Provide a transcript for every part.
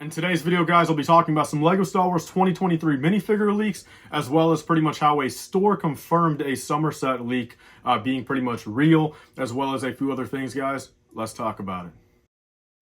In today's video, guys, I'll be talking about some LEGO Star Wars 2023 minifigure leaks, as well as pretty much how a store confirmed a Somerset leak being pretty much real, as well as a few other things, guys. Let's talk about it.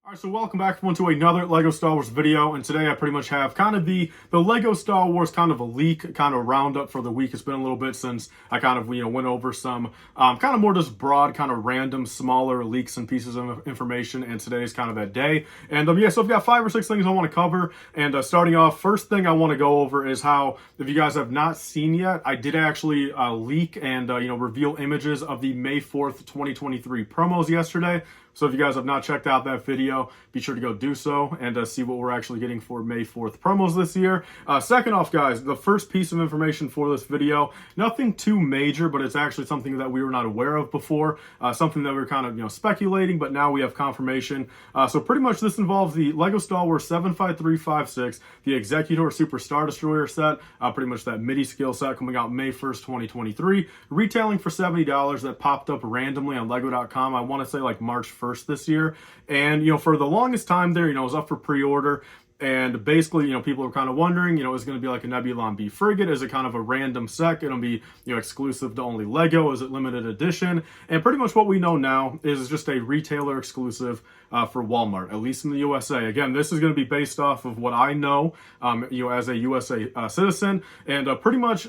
Alright, so welcome back everyone to another LEGO Star Wars video, and today I pretty much have kind of the LEGO Star Wars kind of a leak, kind of roundup for the week. It's been a little bit since I kind of, went over some kind of more just broad, kind of random, smaller leaks and pieces of information, and today is kind of that day. And yeah, so I've got 5 or 6 things I want to cover, and starting off, first thing I want to go over is how, if you guys have not seen yet, I did actually leak and, reveal images of the May 4th, 2023 promos yesterday. So if you guys have not checked out that video, be sure to go do so and see what we're actually getting for May 4th promos this year. Second off, guys, the first piece of information for this video, nothing too major, but it's actually something that we were not aware of before, something that we were kind of, speculating, but now we have confirmation. So pretty much this involves the LEGO Star Wars 75356, the Executor Super Star Destroyer set, pretty much that MIDI skill set coming out May 1st, 2023, retailing for $70 that popped up randomly on Lego.com. I want to say like March 1st this year, and for the longest time there, it was up for pre-order, and basically, people are kind of wondering, is it going to be like a Nebulon B frigate? Is it kind of a random set? It'll be, exclusive to only Lego? Is it limited edition? And pretty much what we know now is just a retailer exclusive for Walmart, at least in the USA. Again, this is going to be based off of what I know, as a USA citizen, and pretty much,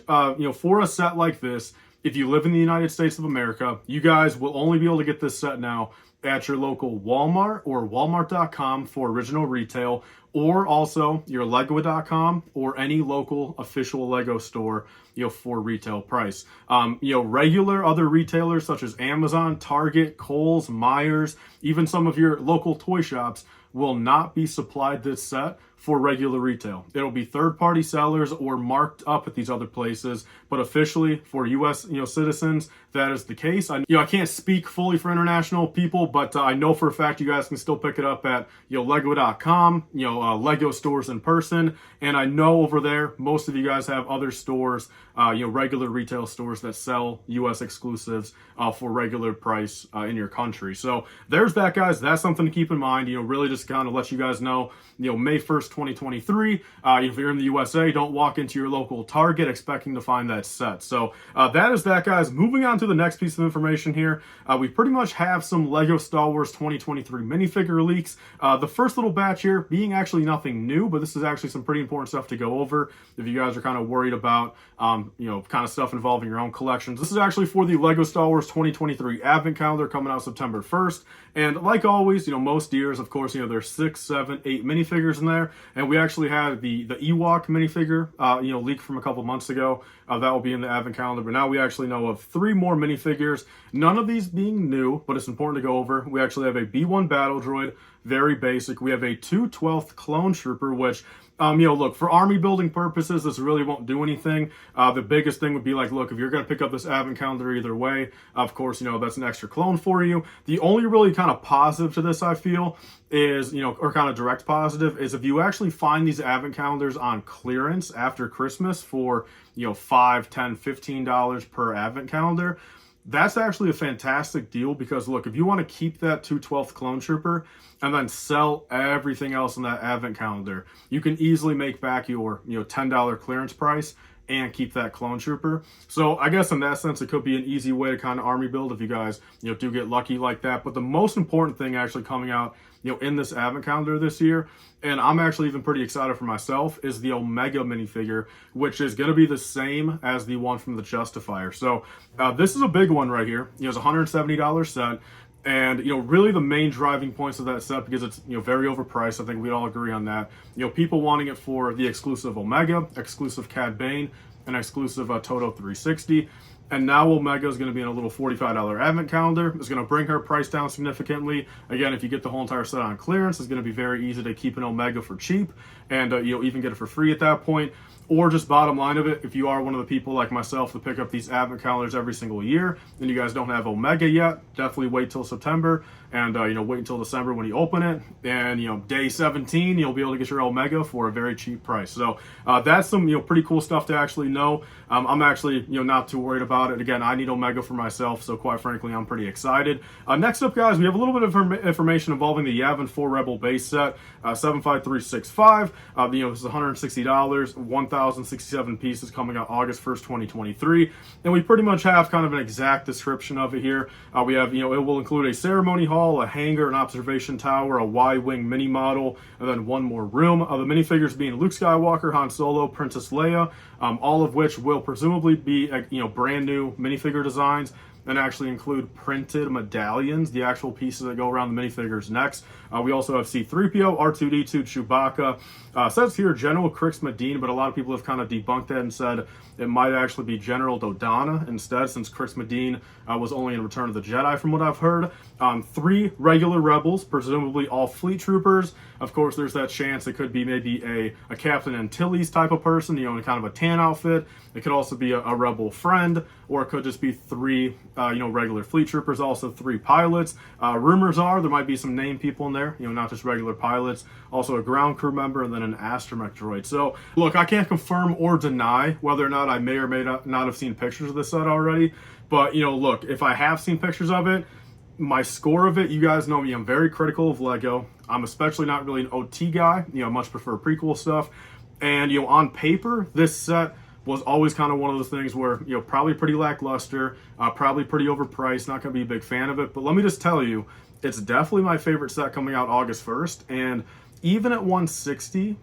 for a set like this, if you live in the United States of America, you guys will only be able to get this set now at your local Walmart or Walmart.com for original retail, or also your Lego.com or any local official Lego store, for retail price. Regular other retailers such as Amazon, Target, Kohl's, Myers, even some of your local toy shops will not be supplied this set for regular retail. It'll be third-party sellers or marked up at these other places, but officially for U.S. citizens, that is the case. I can't speak fully for international people, but I know for a fact you guys can still pick it up at Lego.com, Lego stores in person, and I know over there most of you guys have other stores, regular retail stores that sell U.S. exclusives for regular price in your country. So there's that, guys. That's something to keep in mind. Really just kind of let you guys know, May 1st, 2023. If you're in the USA, don't walk into your local Target expecting to find that set. So that is that, guys. Moving on to the next piece of information here, we pretty much have some LEGO Star Wars 2023 minifigure leaks. The first little batch here being actually nothing new, but this is actually some pretty important stuff to go over if you guys are kind of worried about, kind of stuff involving your own collections. This is actually for the LEGO Star Wars 2023 Advent Calendar coming out September 1st. And like always, most years, of course, there's 6, 7, 8 minifigures in there. And we actually had the Ewok minifigure, leaked from a couple months ago. That will be in the Advent Calendar. But now we actually know of 3 more minifigures. None of these being new, but it's important to go over. We actually have a B1 Battle Droid, very basic. We have a 2/12th Clone Trooper, which, look, for army building purposes, this really won't do anything. The biggest thing would be like, look, if you're going to pick up this Advent Calendar either way, of course, that's an extra clone for you. The only really kind of positive to this, I feel, is, or kind of direct positive, is if you actually find these Advent Calendars on clearance after Christmas for, $5, $10, $15 per Advent Calendar, that's actually a fantastic deal, because look, if you want to keep that 2/12th Clone Trooper and then sell everything else in that Advent Calendar, you can easily make back your $10 clearance price and keep that Clone Trooper. So I guess in that sense, it could be an easy way to kind of army build if you guys do get lucky like that. But the most important thing actually coming out in this Advent Calendar this year, and I'm actually even pretty excited for myself, is the Omega minifigure, which is going to be the same as the one from the Justifier. So this is a big one right here. It's a $170 set. And, really the main driving points of that set, because it's, very overpriced. I think we'd all agree on that. People wanting it for the exclusive Omega, exclusive Cad Bane, and exclusive Toto 360. And now Omega is going to be in a little $45 Advent Calendar. It's going to bring her price down significantly. Again, if you get the whole entire set on clearance, it's going to be very easy to keep an Omega for cheap. And you'll even get it for free at that point. Or just bottom line of it, if you are one of the people like myself that pick up these Advent Calendars every single year and you guys don't have Omega yet, definitely wait till September and wait until December when you open it, and day 17 you'll be able to get your Omega for a very cheap price. So that's some pretty cool stuff to actually know. I'm actually not too worried about it. Again, I need Omega for myself, so quite frankly I'm pretty excited. Next up, guys, we have a little bit of information involving the Yavin 4 Rebel base set, 75365. This is $160, 1,067 pieces, coming out August 1st, 2023. And we pretty much have kind of an exact description of it here. We have, it will include a ceremony hall, a hangar, an observation tower, a Y-wing mini model, and then one more room. The minifigures being Luke Skywalker, Han Solo, Princess Leia, all of which will presumably be brand new minifigure designs, and actually include printed medallions, the actual pieces that go around the minifigures next. We also have C-3PO, R2-D2, Chewbacca. Says here General Crix Medine, but a lot of people have kind of debunked that and said it might actually be General Dodonna instead, since Crix Medine was only in Return of the Jedi from what I've heard. 3 regular rebels, presumably all fleet troopers. Of course, there's that chance it could be maybe a Captain Antilles type of person, in kind of a tan outfit. It could also be a rebel friend, or it could just be 3 regular fleet troopers, also 3 pilots. Rumors are there might be some named people in there, not just regular pilots. Also a ground crew member, and then an astromech droid. So look, I can't confirm or deny whether or not I may or may not have seen pictures of this set already. But look, if I have seen pictures of it, my score of it, you guys know me, I'm very critical of Lego. I'm especially not really an OT guy. I much prefer prequel stuff. And on paper, this set was always kind of one of those things where, probably pretty lackluster, probably pretty overpriced, not going to be a big fan of it. But let me just tell you, it's definitely my favorite set coming out August 1st. And even at $160,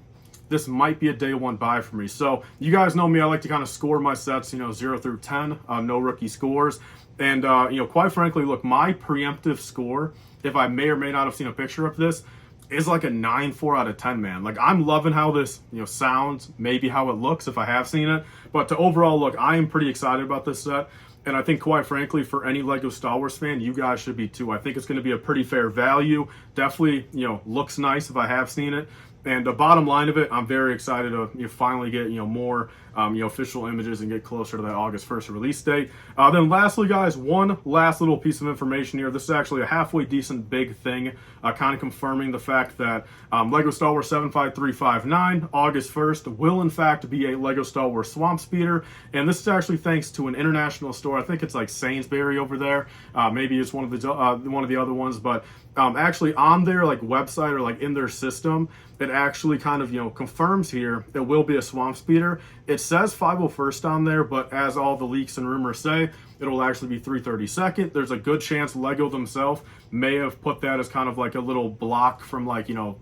this might be a day one buy for me. So you guys know me, I like to kind of score my sets, 0 through 10, no rookie scores. And, quite frankly, look, my preemptive score, if I may or may not have seen a picture of this, is like a 9.4 out of 10, man. Like, I'm loving how this, sounds, maybe how it looks if I have seen it. But to overall, look, I am pretty excited about this set. And I think, quite frankly, for any Lego Star Wars fan, you guys should be too. I think it's going to be a pretty fair value. Definitely, looks nice if I have seen it. And the bottom line of it, I'm very excited to finally get more official images and get closer to that August 1st release date. Then lastly, guys, one last little piece of information here. This is actually a halfway decent big thing, kind of confirming the fact that Lego Star Wars 75359, August 1st, will in fact be a Lego Star Wars Swamp Speeder. And this is actually thanks to an international store. I think it's like Sainsbury over there. Maybe it's one of the other ones, but actually on their website or in their system, it actually kind of confirms here it will be a Swamp Speeder. It says 501st on there, but as all the leaks and rumors say, it will actually be 332nd. There's a good chance Lego themselves may have put that as kind of a little block from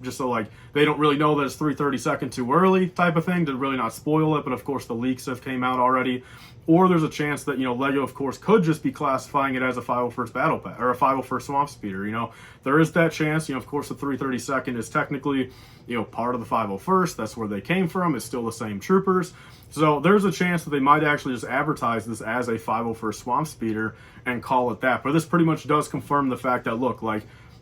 just so they don't really know that it's 332nd too early type of thing to really not spoil it. But of course the leaks have came out already. Or there's a chance that, Lego, of course, could just be classifying it as a 501st Battle Pack or a 501st Swamp Speeder. There is that chance. Of course, the 332nd is technically, part of the 501st. That's where they came from. It's still the same troopers. So there's a chance that they might actually just advertise this as a 501st Swamp Speeder and call it that. But this pretty much does confirm the fact that, look,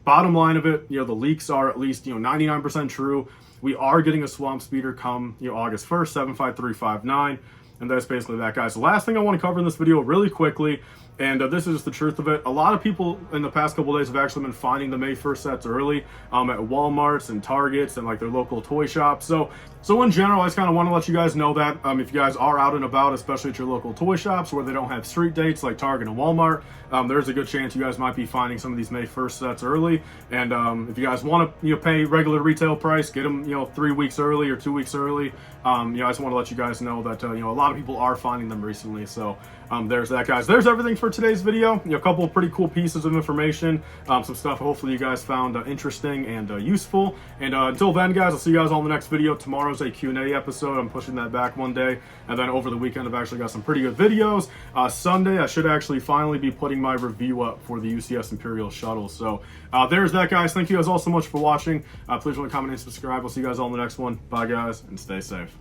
bottom line of it, the leaks are at least, 99% true. We are getting a Swamp Speeder come, August 1st, 75359. And that's basically that, guys. The last thing I want to cover in this video really quickly, and this is just the truth of it. A lot of people in the past couple of days have actually been finding the May 1st sets early at Walmarts and Targets and their local toy shops. So in general, I just kind of want to let you guys know that if you guys are out and about, especially at your local toy shops where they don't have street dates like Target and Walmart, there's a good chance you guys might be finding some of these May 1st sets early. And if you guys want to pay regular retail price, get them 3 weeks early or 2 weeks early. I just want to let you guys know that a lot of people are finding them recently. So there's that, guys. There's everything for today's video. A couple of pretty cool pieces of information, some stuff hopefully you guys found interesting and useful. And until then, guys, I'll see you guys on the next video. Tomorrow's a Q&A episode. I'm pushing that back one day, and then over the weekend I've actually got some pretty good videos. Sunday I should actually finally be putting my review up for the UCS Imperial Shuttle. So there's that, guys. Thank you guys all so much for watching. Please like, comment, and subscribe. I'll see you guys all in the next one. Bye, guys, and stay safe.